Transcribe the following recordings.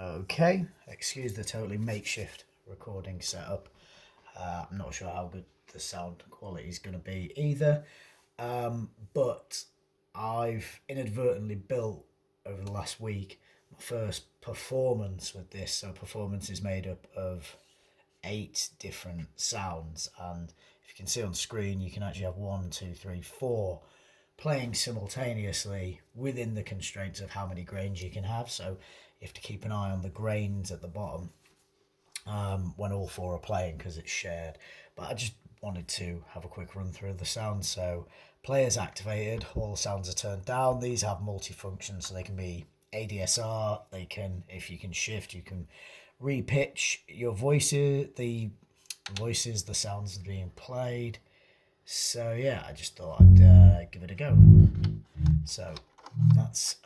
Okay, excuse the totally makeshift recording setup. I'm not sure how good the sound quality is going to be either, but I've inadvertently built over the last week my first performance with this. So performance is made up of 8 different sounds, and if you can see on screen, you can actually have 1, 2, 3, 4 playing simultaneously within the constraints of how many grains you can have. So you have to keep an eye on the grains at the bottom when all 4 are playing because it's shared. But I just wanted to have a quick run through of the sounds. So players activated, all the sounds are turned down. These have multi-function, so they can be ADSR. They can, if you can shift, you can repitch your voices, the sounds that are being played. So yeah, I just thought I'd give it a go. So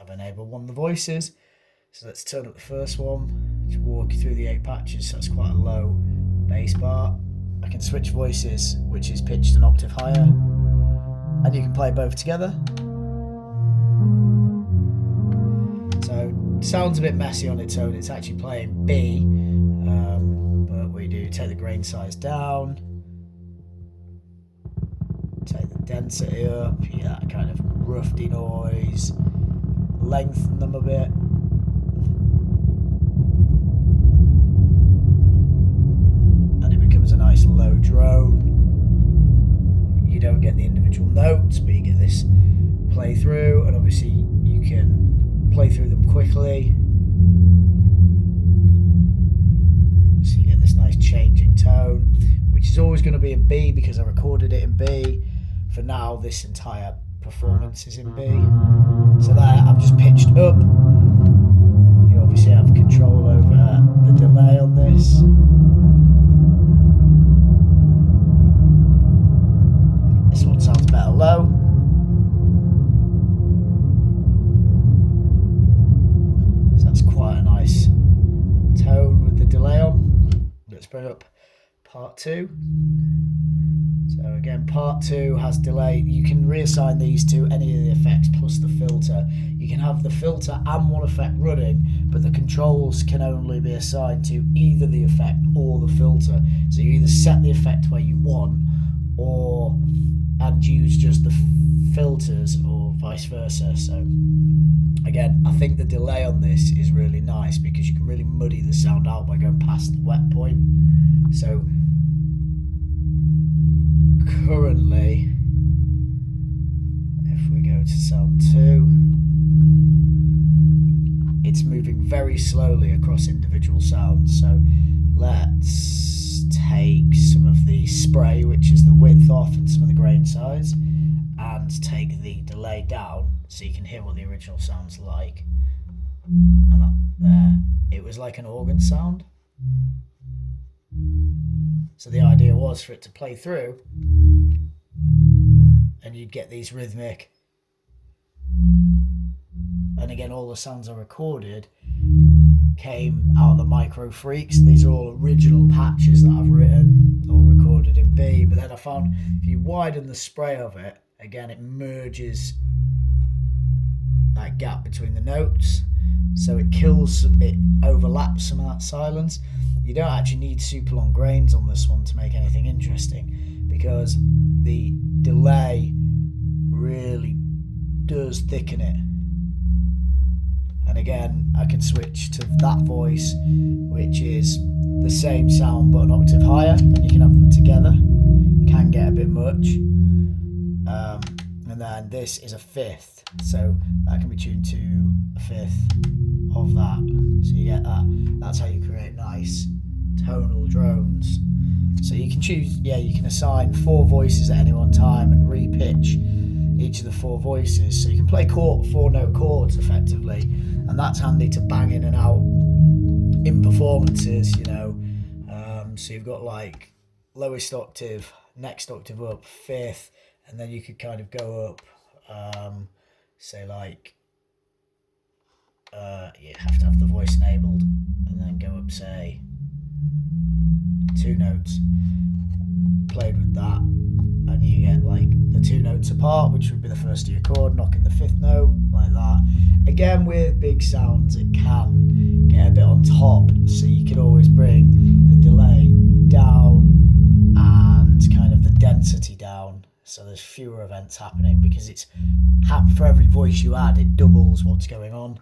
I've enabled one of the voices. So let's turn up the first one. Just walk you through the 8 patches. So that's quite a low bass bar. I can switch voices, which is pitched an octave higher, and you can play both together. So it sounds a bit messy on its own. It's actually playing B, but we do take the grain size down, take the density up, that kind of rough denoise, lengthen them a bit. And it becomes a nice low drone. You don't get the individual notes, but you get this play through, and obviously you can play through them quickly. So you get this nice changing tone, which is always going to be in B because I recorded it in B. For now, this entire performance is in B. So that I've just pitched up. You obviously have control over the delay on this. This one sounds better low. So that's quite a nice tone with the delay on. Let's bring up part 2. So again, part 2 has delay. You can reassign these to any of the effects plus the filter. You can have the filter and one effect running, but the controls can only be assigned to either the effect or the filter. So you either set the effect where you want and use just the filters, or vice versa. So again, I think the delay on this is really nice because you can really muddy the sound out by going past the wet point. So currently, if we go to sound 2, it's moving very slowly across individual sounds. So let's take some of the spray, which is the width off, and some of the grain size, and take the delay down so you can hear what the original sounds like. And up there, it was like an organ sound. So the idea was for it to play through, and you'd get these rhythmic, and again, all the sounds I recorded came out of the Micro Freaks. These are all original patches that I've written, all recorded in B. But then I found if you widen the spray of it, again, it merges that gap between the notes. So it overlaps some of that silence. You don't actually need super long grains on this one to make anything interesting, because the delay really does thicken it. And again, I can switch to that voice, which is the same sound but an octave higher, and you can have them together. Can get a bit much. And then this is a 5th, so that can be tuned to a 5th of that. So you get that. That's how you create nice tonal drones. So you can choose, you can assign 4 voices at any one time and repitch each of the 4 voices. So you can play 4-note chords effectively, and that's handy to bang in and out in performances, so you've got like lowest octave, next octave up, 5th, and then you could kind of go up, say like, you have to have the voice enabled, and then go up, say, 2 notes, played with that, and you get like the 2 notes apart, which would be the first of your chord, knocking the 5th note, like that. Again, with big sounds, it can get a bit on top, so you can always bring the delay down and kind of the density down, so there's fewer events happening, because it's for every voice you add, it doubles what's going on.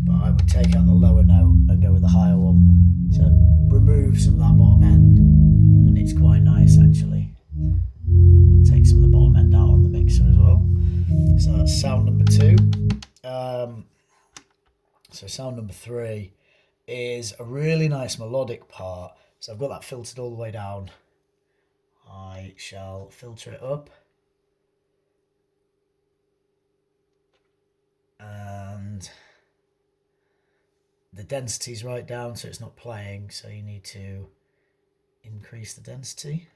But I would take out the lower note and go with the higher one to remove some of that bottom end, and it's quite nice actually. Take some of the bottom end out on the mixer as well. So that's sound number 2. So sound number 3 is a really nice melodic part. So I've got that filtered all the way down. I shall filter it up. And the density's right down, so it's not playing, so you need to increase the density.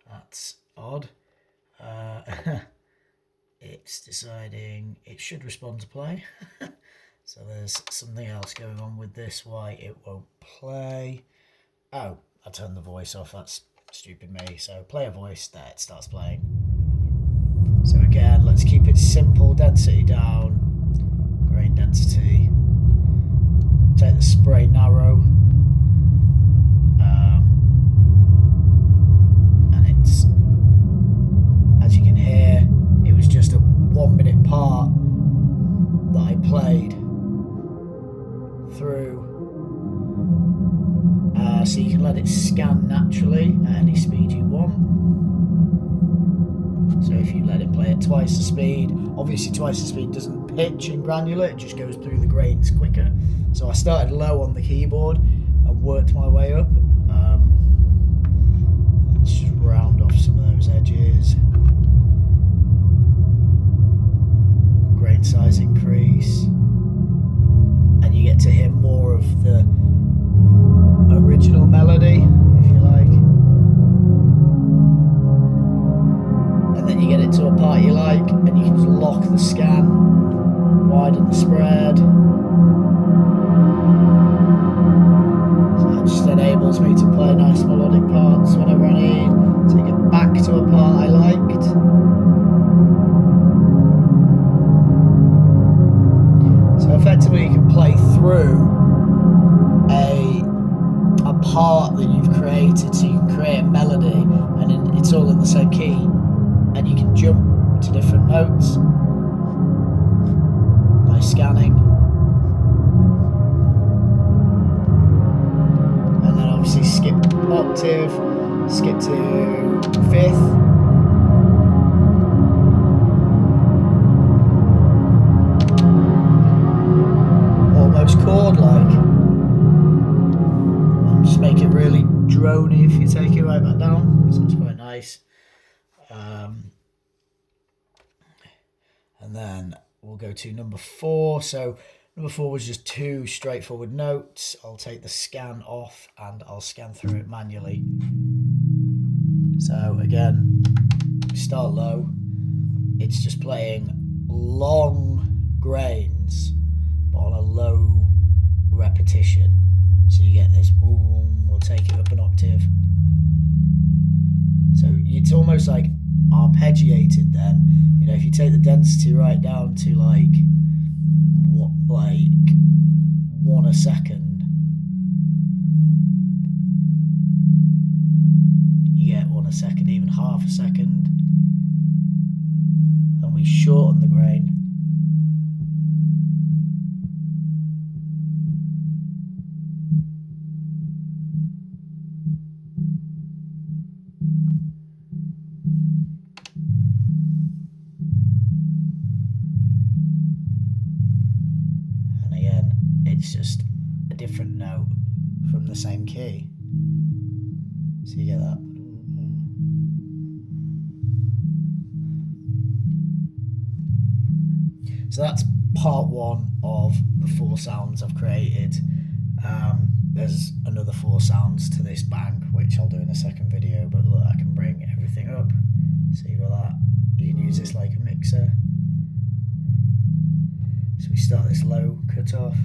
That's odd. It's deciding it should respond to play. So there's something else going on with this, why it won't play. Oh, I turned the voice off, that's stupid me. So play a voice, there it starts playing. So again, let's keep it simple, density down, grain density. Take the spray narrow. And it's, as you can hear, it was just a 1 minute part that I played through, so you can let it scan naturally at any speed you want. So if you let it play at twice the speed, obviously twice the speed doesn't pitch and granular, it just goes through the grains quicker. So I started low on the keyboard and worked my way up. Let's just round off some of those edges. Grain size increase, and you get to hear more of the original melody, if you like. And then you get it to a part you like, and you can just lock the scan, widen the spread. So that just enables me to play nice melodic parts whenever I need. Take it back to a part I liked. So effectively you can play through a part that you've created, so you can create a melody and it's all in the same key, and you can jump to different notes by scanning, and then obviously skip octave, skip to 5th. Almost chord-like, and just make it really drony if you take it right back down, so it's quite nice. And then we'll go to number 4. So number 4 was just 2 straightforward notes. I'll take the scan off and I'll scan through it manually. So again, start low. It's just playing long grains, but on a low repetition. So you get this boom, we'll take it up an octave. So it's almost like arpeggiated then. You know, if you take the density right down to like 1 a second, you get 1 a second, even half a second, and we shorten the grain. It's just a different note from the same key. So you get that. So that's part 1 of the 4 sounds I've created. There's another 4 sounds to this bank, which I'll do in a second video, but look, I can bring everything up. So you got that. You can use this like a mixer. So we start this low cut off.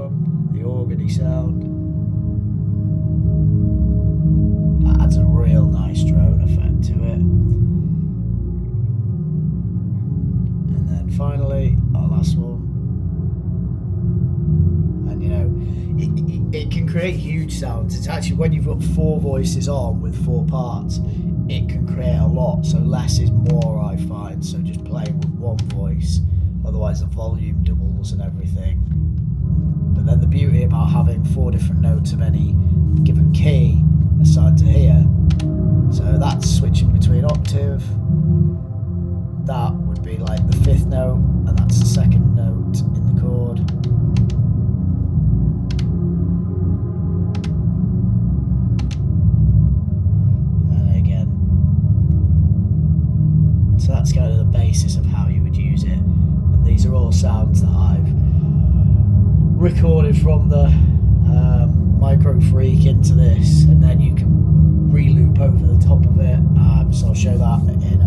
drum, the organy sound. That adds a real nice drone effect to it. And then finally, our last one. And you know, it can create huge sounds. It's actually, when you've got 4 voices on with 4 parts, it can create a lot. So less is more, I find. So just playing with 1 voice, otherwise the volume doubles and everything. But then the beauty about having 4 different notes of any given key assigned to here, so that's switching between octave, that would be like the 5th note, and that's the 2nd note in the chord. And again. So that's kind of the basis of how you would use it. And these are all sounds that I've recorded from the Micro Freak into this, and then you can re-loop over the top of it. So I'll show that in